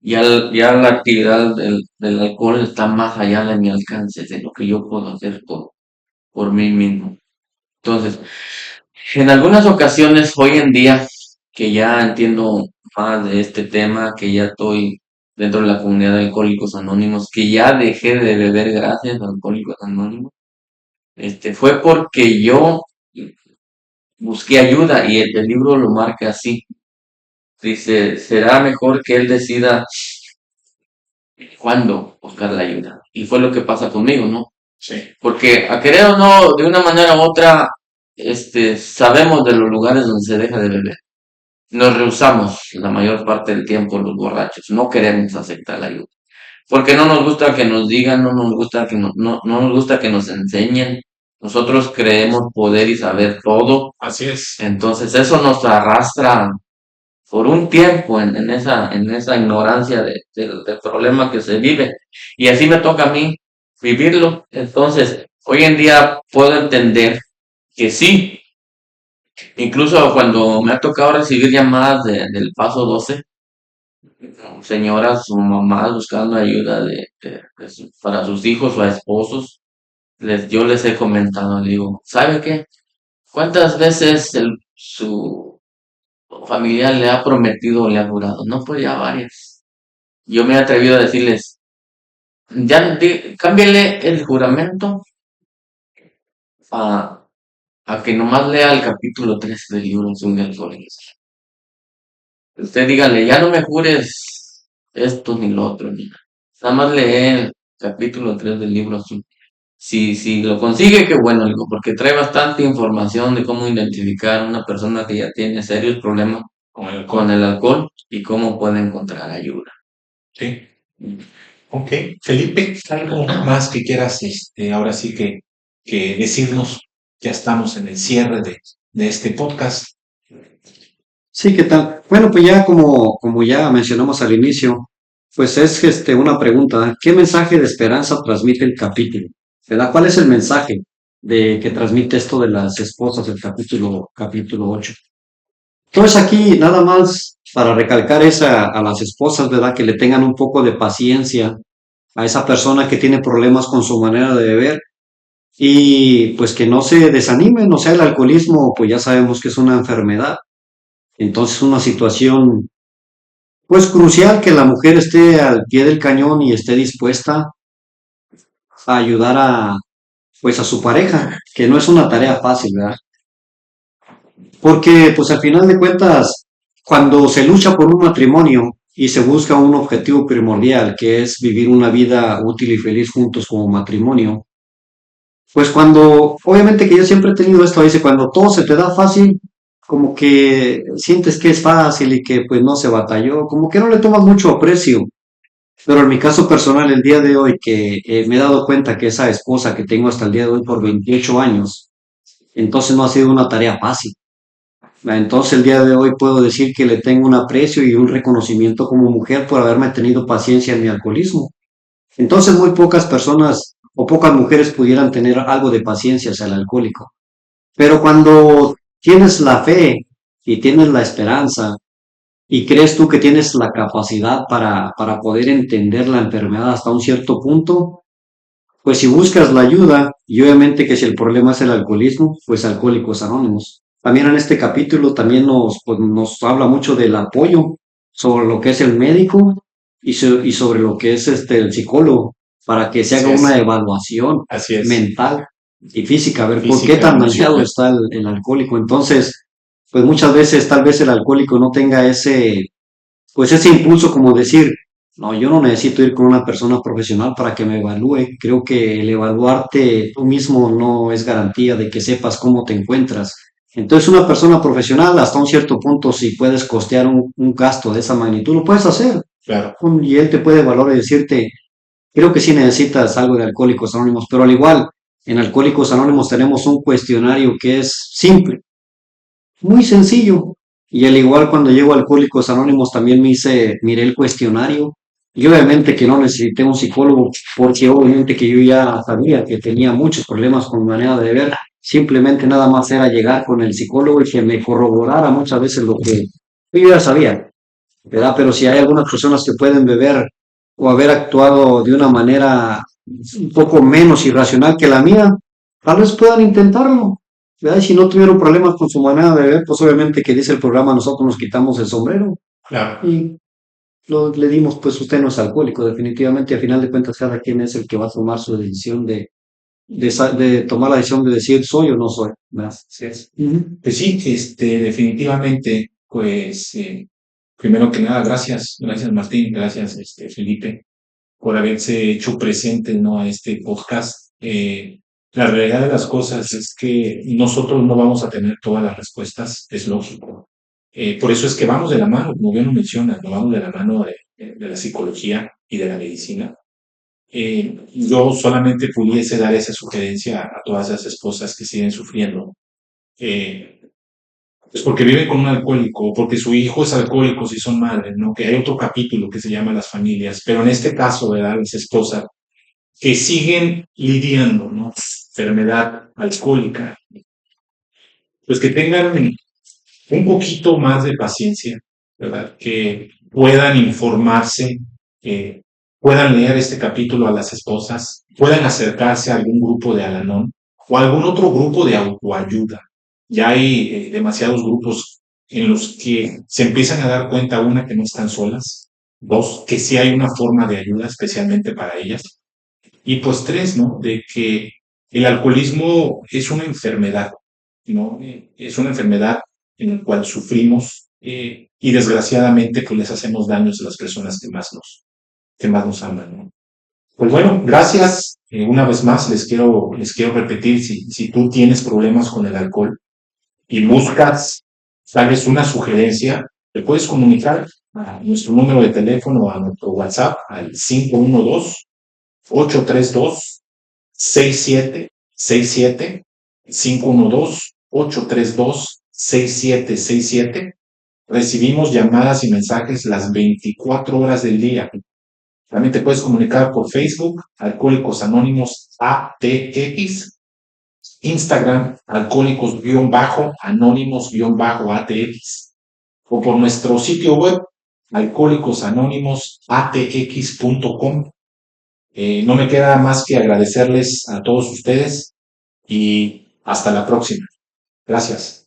la actividad del alcohol está más allá de mi alcance, de lo que yo puedo hacer por mí mismo. Entonces, en algunas ocasiones hoy en día, que ya entiendo más de este tema, que ya estoy dentro de la comunidad de Alcohólicos Anónimos, que ya dejé de beber gracias a Alcohólicos Anónimos, fue porque yo busqué ayuda y el libro lo marca así. Dice, será mejor que él decida cuándo buscar la ayuda. Y fue lo que pasa conmigo, ¿no? Sí. Porque a querer o no, de una manera u otra, sabemos de los lugares donde se deja de beber. Nos rehusamos la mayor parte del tiempo los borrachos, no queremos aceptar la ayuda. Porque no nos gusta que nos digan, no nos gusta que no nos gusta que nos enseñen. Nosotros creemos poder y saber todo. Así es. Entonces eso nos arrastra por un tiempo en esa ignorancia del problema que se vive. Y así me toca a mí vivirlo. Entonces, hoy en día puedo entender que sí, incluso cuando me ha tocado recibir llamadas del paso 12, señoras o mamás buscando ayuda para sus hijos o esposos, yo les he comentado, digo, ¿sabe qué? ¿Cuántas veces su familiar le ha prometido o le ha jurado, no, pues ya varias. Yo me he atrevido a decirles, ya cámbiale el juramento a, a que nomás lea el capítulo 3 del libro Azul de Alcohólicos. Usted dígale, ya no me jures esto ni lo otro, ni nada. Nada más lee el capítulo 3 del libro azul. Si lo consigue, qué bueno, digo, porque trae bastante información de cómo identificar a una persona que ya tiene serios problemas Con el con el alcohol y cómo puede encontrar ayuda. Sí. Ok. Felipe, ¿algo más que quieras ahora sí que decirnos? Ya estamos en el cierre de este podcast. Sí, ¿qué tal? Bueno, pues ya como ya mencionamos al inicio, pues es una pregunta, ¿qué mensaje de esperanza transmite el capítulo? ¿Verdad? ¿Cuál es el mensaje que transmite esto de las esposas del capítulo 8? Entonces aquí nada más para recalcar a las esposas, ¿verdad? Que le tengan un poco de paciencia a esa persona que tiene problemas con su manera de beber y pues que no se desanimen, o sea, el alcoholismo pues ya sabemos que es una enfermedad, entonces una situación pues crucial que la mujer esté al pie del cañón y esté dispuesta a ayudar pues a su pareja, que no es una tarea fácil, ¿verdad? Porque pues al final de cuentas, cuando se lucha por un matrimonio y se busca un objetivo primordial, que es vivir una vida útil y feliz juntos como matrimonio, pues cuando, obviamente que yo siempre he tenido esto, dice, cuando todo se te da fácil, como que sientes que es fácil y que pues no se batalló, como que no le tomas mucho aprecio. Pero en mi caso personal, el día de hoy, que me he dado cuenta que esa esposa que tengo hasta el día de hoy por 28 años, entonces no ha sido una tarea fácil. Entonces el día de hoy puedo decir que le tengo un aprecio y un reconocimiento como mujer por haberme tenido paciencia en mi alcoholismo. Entonces muy pocas personas o pocas mujeres pudieran tener algo de paciencia hacia el alcohólico. Pero cuando tienes la fe y tienes la esperanza y crees tú que tienes la capacidad para poder entender la enfermedad hasta un cierto punto, pues si buscas la ayuda, y obviamente que si el problema es el alcoholismo, pues Alcohólicos Anónimos. También en este capítulo también nos habla mucho del apoyo sobre lo que es el médico y sobre lo que es el psicólogo, para que se Así haga una es. evaluación Así es. mental y física, a ver por qué Física, tan dañado emocional. está el alcohólico. Entonces, pues muchas veces tal vez el alcohólico no tenga pues ese impulso como decir, no, yo no necesito ir con una persona profesional para que me evalúe. Creo que el evaluarte tú mismo no es garantía de que sepas cómo te encuentras. Entonces, una persona profesional, hasta un cierto punto, si puedes costear un gasto de esa magnitud, lo puedes hacer. Claro. Y él te puede evaluar y decirte, creo que sí necesitas algo de Alcohólicos Anónimos, pero al igual, en Alcohólicos Anónimos tenemos un cuestionario que es simple, muy sencillo. Y al igual cuando llego a Alcohólicos Anónimos también miré el cuestionario. Y obviamente que no necesité un psicólogo, porque obviamente que yo ya sabía que tenía muchos problemas con mi manera de beber. Simplemente nada más era llegar con el psicólogo y que me corroborara muchas veces lo que yo ya sabía, ¿verdad? Pero si hay algunas personas que pueden beber o haber actuado de una manera un poco menos irracional que la mía, tal vez puedan intentarlo, ¿verdad? Y si no tuvieron problemas con su manera de beber, pues obviamente que dice el programa, nosotros nos quitamos el sombrero Claro. y le dimos, pues usted no es alcohólico, definitivamente, a final de cuentas, cada quien es el que va a tomar su decisión de tomar la decisión de decir soy o no soy, ¿verdad? Así es. Ujú. Pues sí, definitivamente, pues, primero que nada, gracias Martín, gracias Felipe, por haberse hecho presente, ¿no? A este podcast. La realidad de las cosas es que nosotros no vamos a tener todas las respuestas, es lógico. Por eso es que vamos de la mano, como bien lo mencionas, ¿no? Vamos de la mano de la psicología y de la medicina. Yo solamente pudiese dar esa sugerencia a todas esas esposas que siguen sufriendo, eh, pues porque viven con un alcohólico, o porque su hijo es alcohólico si son madres, ¿no? Que hay otro capítulo que se llama Las familias, pero en este caso, ¿verdad? Las esposas que siguen lidiando, ¿no? Enfermedad alcohólica, pues que tengan un poquito más de paciencia, ¿verdad? Que puedan informarse, que puedan leer este capítulo a las esposas, puedan acercarse a algún grupo de Al-Anon o algún otro grupo de autoayuda. Ya hay demasiados grupos en los que se empiezan a dar cuenta, una, que no están solas, dos, que sí hay una forma de ayuda especialmente para ellas, y pues tres, ¿no? De que el alcoholismo es una enfermedad, ¿no? Es una enfermedad en la cual sufrimos y desgraciadamente pues les hacemos daños a las personas que más nos aman, ¿no? Pues bueno, gracias. Una vez más les quiero repetir, si tú tienes problemas con el alcohol y buscas, tal vez una sugerencia, te puedes comunicar a nuestro número de teléfono, a nuestro WhatsApp, al 512-832-6767, 512-832-6767. Recibimos llamadas y mensajes las 24 horas del día. También te puedes comunicar por Facebook, Alcohólicos Anónimos ATX, Instagram, Alcohólicos-Anónimos-ATX, o por nuestro sitio web, alcohólicosanónimosaTX.com. No me queda más que agradecerles a todos ustedes y hasta la próxima. Gracias.